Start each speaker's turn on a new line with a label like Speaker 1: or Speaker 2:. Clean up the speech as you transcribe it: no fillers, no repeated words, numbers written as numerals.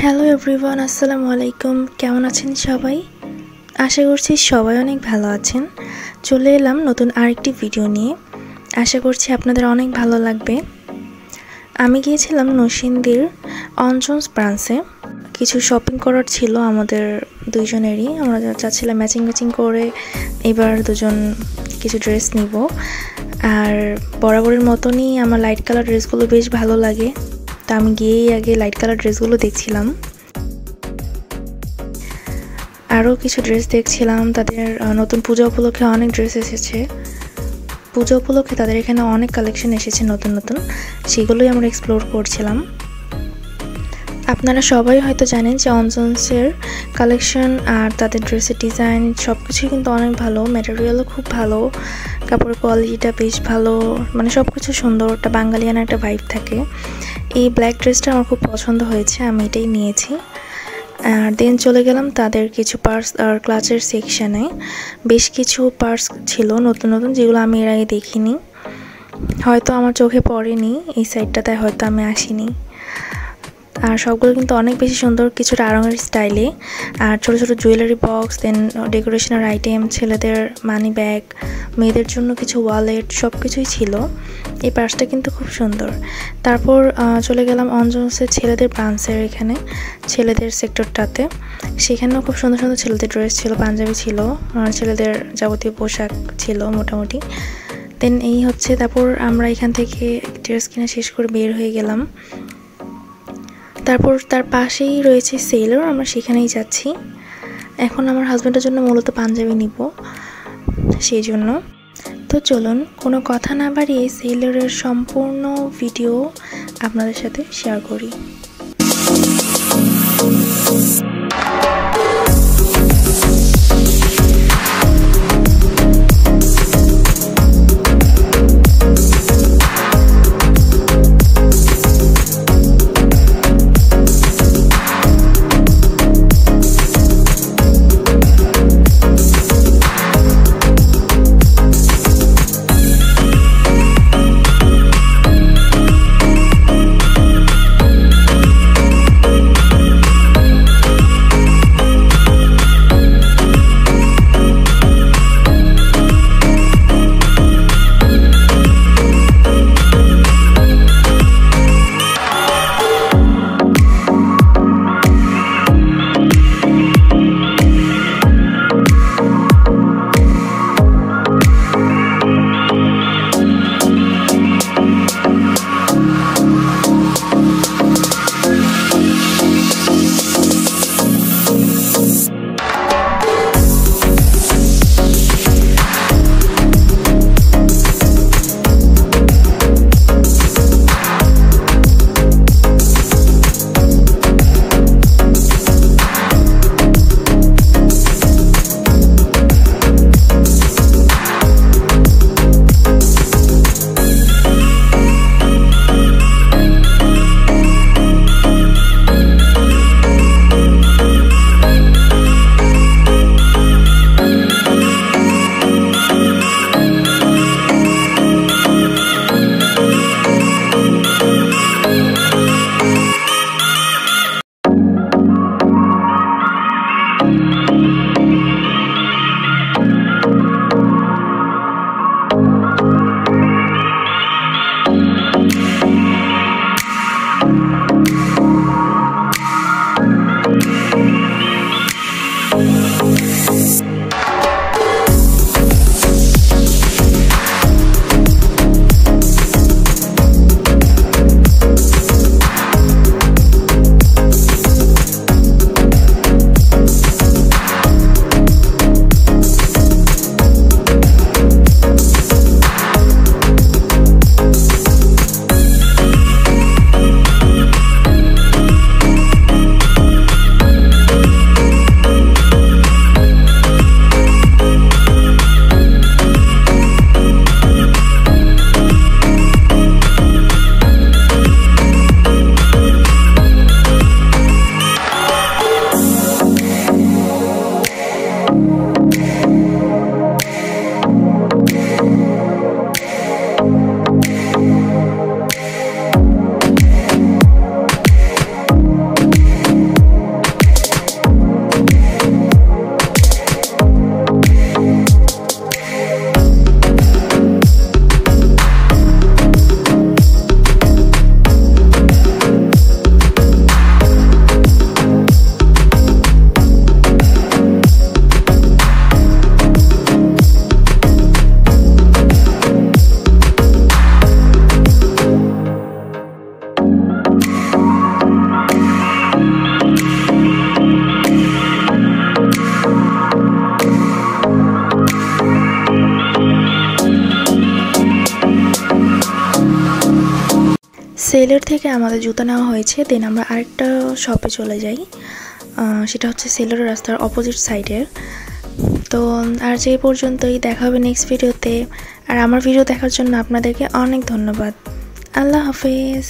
Speaker 1: Hello everyone, আসসালামু আলাইকুম। কেমন আছেন সবাই? আশা করছি সবাই অনেক ভালো আছেন। চলে এলাম নতুন আরেকটি ভিডিও নিয়ে। আশা করছি আপনাদের অনেক ভালো লাগবে। আমি গিয়েছিলাম নরসিংদীর অঞ্জনস ব্রাঞ্চে। কিছু শপিং করার ছিল আমাদের দুইজনেরই। আমরা চাচ্ছিলাম ম্যাচিং করে এবার দুজন কিছু ড্রেস নিব। আর বরাবরের মতনই আমার লাইট কালার ড্রেসগুলো বেশ ভালো লাগে। তা আমি গিয়েই আগে লাইট কালার ড্রেসগুলো দেখছিলাম। আরও কিছু ড্রেস দেখছিলাম। তাদের নতুন পূজা উপলক্ষে অনেক ড্রেস এসেছে। পূজা উপলক্ষে তাদের এখানে অনেক কালেকশন এসেছে নতুন, সেগুলোই আমরা এক্সপ্লোর করছিলাম। আপনারা সবাই হয়তো জানেন যে অঞ্জনসের কালেকশন আর তাদের ড্রেসের ডিজাইন সব কিছুই কিন্তু অনেক ভালো। ম্যাটেরিয়ালও খুব ভালো, কাপড়ের কোয়ালিটিটা বেশ ভালো, মানে সব কিছু সুন্দর। একটা বাঙালিয়ানা একটা ভাইব থাকে। এই ব্ল্যাক ড্রেসটা আমার খুব পছন্দ হয়েছে, আমি এটাই নিয়েছি। আর দেন চলে গেলাম তাদের কিছু পার্স আর ক্লাচের সেকশানে। বেশ কিছু পার্স ছিল নতুন, যেগুলো আমি এর আগে দেখিনি, হয়তো আমার চোখে পড়েনি এই সাইডটাতে, হয়তো আমি আসিনি। আর সবগুলো কিন্তু অনেক বেশি সুন্দর, কিছুটা আড়ঙের স্টাইলে। আর ছোট ছোট জুয়েলারি বক্স, দেন ডেকোরেশনের আইটেম, ছেলেদের মানি ব্যাগ, মেয়েদের জন্য কিছু ওয়ালেট, সব কিছুই ছিল। এই পার্সটা কিন্তু খুব সুন্দর। তারপর চলে গেলাম অঞ্জনসের ছেলেদের ব্রাঞ্চের এখানে, ছেলেদের সেক্টরটাতে। সেখানেও খুব সুন্দর সুন্দর ছেলেদের ড্রেস ছিল, পাঞ্জাবি ছিল, আর ছেলেদের যাবতীয় পোশাক ছিল মোটামুটি। দেন এই হচ্ছে, তারপর আমরা এখান থেকে ড্রেস কিনা শেষ করে বের হয়ে গেলাম। তারপর তার পাশেই রয়েছে সেলর, আমরা সেখানেই যাচ্ছি। এখন আমার হাজব্যান্ডের জন্য মূলত পাঞ্জাবি নিব, সেই জন্য। তো চলুন কোনো কথা না বাড়িয়ে সেলরের সম্পূর্ণ ভিডিও আপনাদের সাথে শেয়ার করি। সেলের থেকে আমাদের জুতা নেওয়া হয়েছে, দেন আমরা আরেকটা শপে চলে যাই, সেটা হচ্ছে সেলের রাস্তার অপোজিট সাইডের। তো আর যে পর্যন্তই, দেখা হবে নেক্সট ভিডিওতে। আর আমার ভিডিও দেখার জন্য আপনাদেরকে অনেক ধন্যবাদ। আল্লাহ হাফেজ।